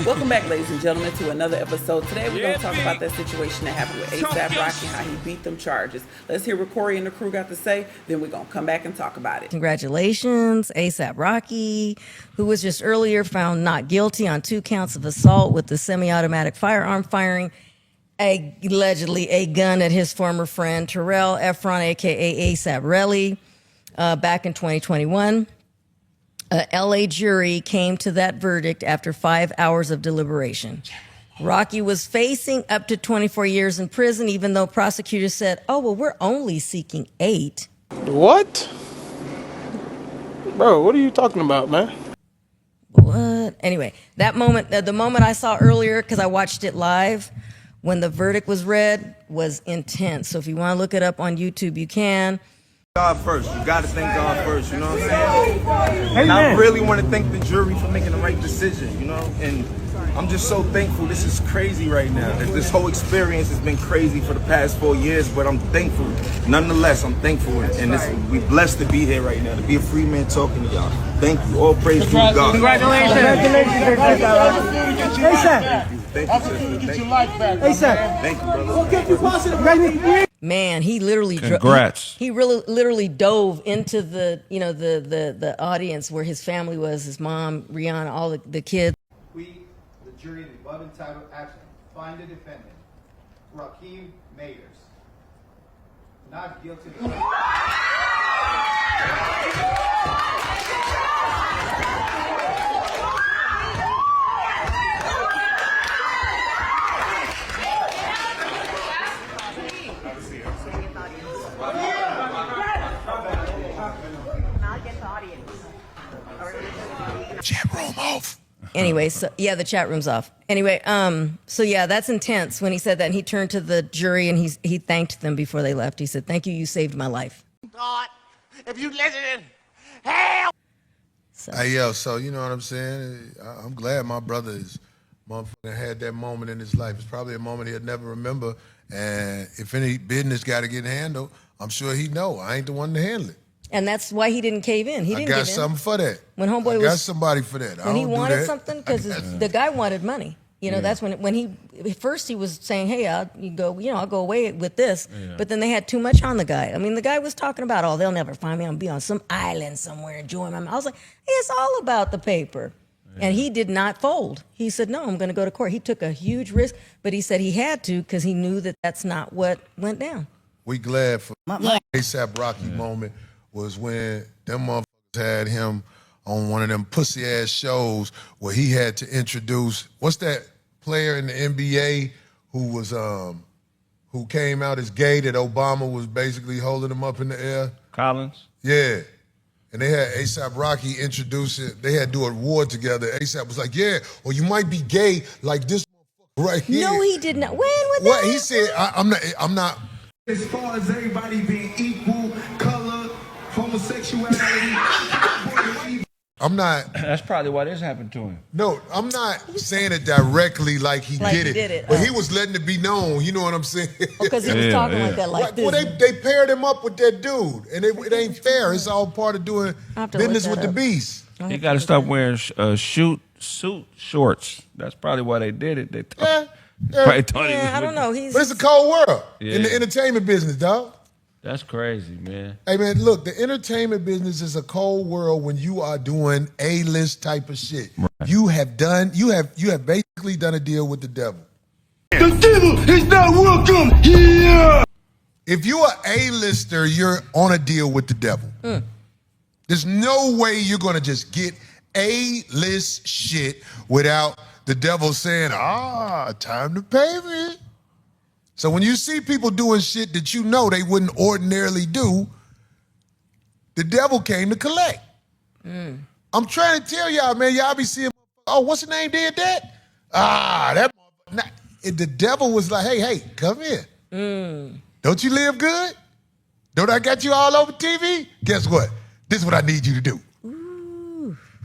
Welcome back, ladies and gentlemen, to another episode. Today we're going to talk about that situation that happened with A$AP Rocky, how he beat them charges. Let's hear what Corey and the crew got to say, then we're going to come back and talk about it. Congratulations, A$AP Rocky, who was just earlier found not guilty on 2 counts of assault with the semi-automatic firearm, firing allegedly a gun at his former friend Terrell Efron, a.k.a. A$AP Relly, back in 2021. A L.A. jury came to that verdict after 5 hours of deliberation. Rocky was facing up to 24 years in prison, even though prosecutors said, oh, well, we're only seeking 8. What? Bro, what are you talking about, man? What? Anyway, that moment, the moment I saw earlier, because I watched it live, when the verdict was read, was intense. So if you want to look it up on YouTube, you can. God first. You got to thank God first, you know what I'm saying? And I really want to thank the jury for making the right decision, you know? And I'm just so thankful. This is crazy right now. This whole experience has been crazy for the past 4 years, but I'm thankful. Nonetheless, I'm thankful. And we blessed to be here right now, to be a free man talking to y'all. Thank you. All praise to God. Congratulations. Thank you, sister. Get your life back. Thank you, brother. Man, he literally Congrats. He really literally dove into the audience where his family was, his mom, Rihanna, all the kids. We, the jury in the above entitled action, find the defendant, Rakeem Mayers, not guilty of Chat room off. Anyway, so yeah, the chat room's off. Anyway, so yeah, that's intense when he said that. And he turned to the jury and he thanked them before they left. He said, "Thank you, you saved my life." God, if you listen, hell. Hey, yo, so you know what I'm saying? I'm glad my brother is motherfucking had that moment in his life. It's probably a moment he'll never remember. And if any business got to get handled, I'm sure he know. I ain't the one to handle it. And that's why he didn't cave in. He didn't I got give in. something for that. When homeboy I got somebody for that. When he wanted something, because the guy wanted money. You know, that's when he first he was saying, "Hey, I'll go away with this," but then they had too much on the guy. I mean, the guy was talking about, "Oh, they'll never find me. I'll be on some island somewhere enjoying my." I was like, "It's all about the paper," and he did not fold. He said, "No, I'm going to go to court." He took a huge risk, but he said he had to because he knew that that's not what went down. We glad for A$AP Rocky moment was when them motherfuckers had him on one of them pussy ass shows where he had to introduce, what's that player in the NBA who came out as gay that Obama was basically holding him up in the air? Collins? Yeah. And they had A$AP Rocky introduce it. They had to do an award together. A$AP was like, yeah, or you might be gay like this motherfucker right here. No, he did not. When was that? What? He said, I'm not. As far as everybody being equal, color, homosexuality. I'm not. That's probably why this happened to him. No, I'm not saying it directly like he did it. But he was letting it be known. You know what I'm saying? Because he was talking like that, like this. Well, they paired him up with that dude, and it ain't fair. It's all part of doing business with the beast. He got to stop wearing suit shorts. That's probably why they did it. They probably thought he was. I don't know. But it's a cold world in the entertainment business, dog. That's crazy, man. Hey, man, look, the entertainment business is a cold world when you are doing A-list type of shit. Right. You have basically done a deal with the devil. The devil is not welcome here. If you're an A-lister, you're on a deal with the devil. There's no way you're going to just get A-list shit without the devil saying, time to pay me. So when you see people doing shit that you know they wouldn't ordinarily do, the devil came to collect. I'm trying to tell y'all, man, y'all be seeing, what's the name did that? The devil was like, hey, come here. Don't you live good? Don't I got you all over TV? Guess what? This is what I need you to do.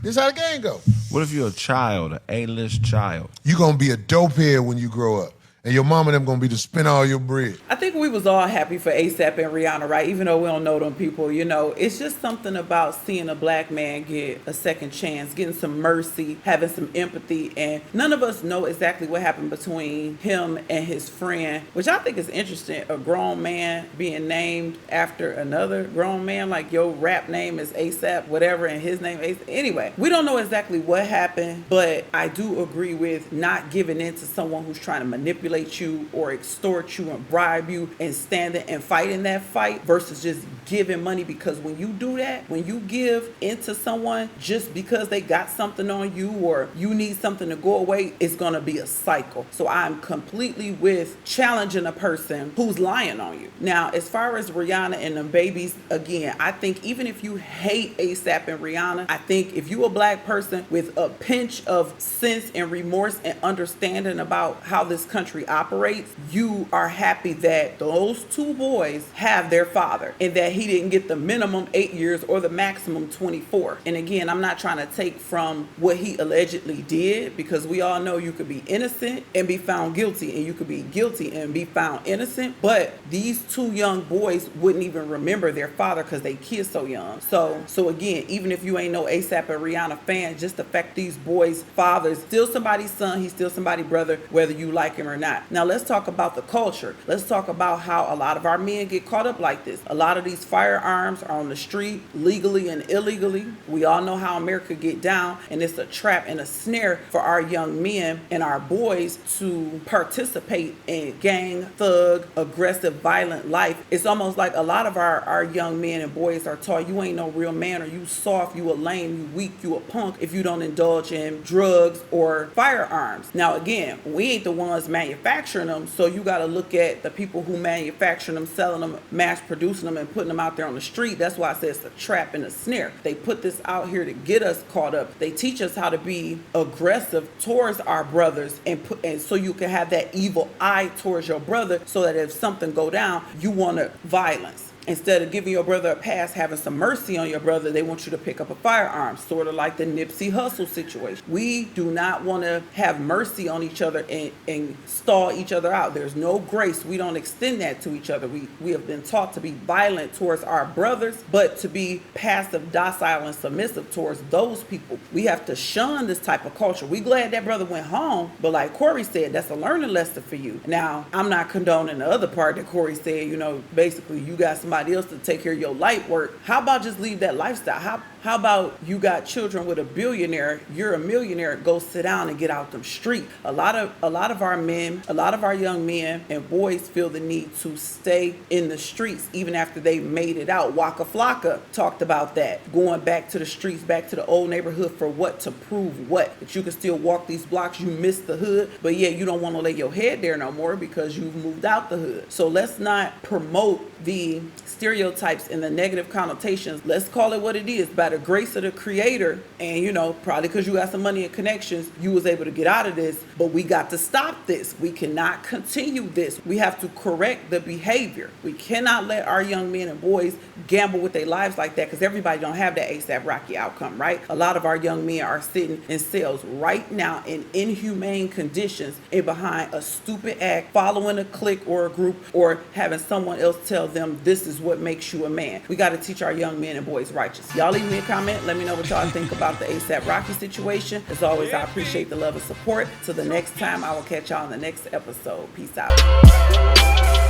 This is how the game go. What if you're a child, an A-list child? You're going to be a dope head when you grow up. and your mama and them gonna be to spend all your bread. I think we was all happy for ASAP and Rihanna, right? Even though we don't know them people, you know, it's just something about seeing a black man get a second chance, getting some mercy, having some empathy, and none of us know exactly what happened between him and his friend, which I think is interesting. A grown man being named after another grown man, like your rap name is ASAP, whatever, and his name ASAP. Anyway, we don't know exactly what happened, but I do agree with not giving in to someone who's trying to manipulate you or extort you and bribe you and standing and fighting that fight versus just giving money. Because when you do that, when you give into someone just because they got something on you or you need something to go away, it's going to be a cycle. So I'm completely with challenging a person who's lying on you. Now, as far as Rihanna and them babies, again, I think even if you hate ASAP and Rihanna, I think if you a black person with a pinch of sense and remorse and understanding about how this country operates, you are happy that those two boys have their father and that he didn't get the minimum 8 years or the maximum 24. And again, I'm not trying to take from what he allegedly did, because we all know you could be innocent and be found guilty, and you could be guilty and be found innocent. But these two young boys wouldn't even remember their father because they kids so young. So again, even if you ain't no ASAP or Rihanna fan, just the fact these boys' fathers still somebody's son, he's still somebody's brother, whether you like him or not. Now let's talk about the culture. Let's talk about how a lot of our men get caught up like this. A lot of these firearms are on the street legally and illegally. We all know how America get down, and it's a trap and a snare for our young men and our boys to participate in gang, thug, aggressive, violent life. It's almost like a lot of our young men and boys are taught you ain't no real man, or you soft, you a lame, you weak, you a punk if you don't indulge in drugs or firearms. Now again, we ain't the ones manufacturing them, so you got to look at the people who manufacture them, selling them, mass producing them, and putting them out there on the street. That's why I say it's a trap and a snare. They put this out here to get us caught up. They teach us how to be aggressive towards our brothers, and so you can have that evil eye towards your brother, so that if something go down, you want to violence. Instead of giving your brother a pass, having some mercy on your brother, they want you to pick up a firearm, sort of like the Nipsey Hussle situation. We do not want to have mercy on each other and stall each other out. There's no grace. We don't extend that to each other. We have been taught to be violent towards our brothers, but to be passive, docile, and submissive towards those people. We have to shun this type of culture. We glad that brother went home, but like Corey said, that's a learning lesson for you. Now, I'm not condoning the other part that Corey said, you know, basically you got somebody else to take care of your light work. How about just leave that lifestyle? How about you got children with a billionaire, you're a millionaire, go sit down and get out them street. A lot of our men, a lot of our young men and boys feel the need to stay in the streets even after they made it out. Waka Flocka talked about that, going back to the streets, back to the old neighborhood for what? To prove what? That you can still walk these blocks, you missed the hood, but yeah, you don't want to lay your head there no more because you've moved out the hood. So let's not promote the stereotypes and the negative connotations. Let's call it what it is. By the grace of the creator, and you know, probably because you got some money and connections, you was able to get out of this, but we got to stop this. We cannot continue this. We have to correct the behavior. We cannot let our young men and boys gamble with their lives like that, because everybody don't have that ASAP Rocky outcome, right? A lot of our young men are sitting in cells right now in inhumane conditions and behind a stupid act, following a clique or a group, or having someone else tell them this is what makes you a man. We got to teach our young men and boys righteous. Y'all leave me a comment. Let me know what y'all think about the ASAP Rocky situation. As always, I appreciate the love and support. Till the next time, I will catch y'all in the next episode. Peace out.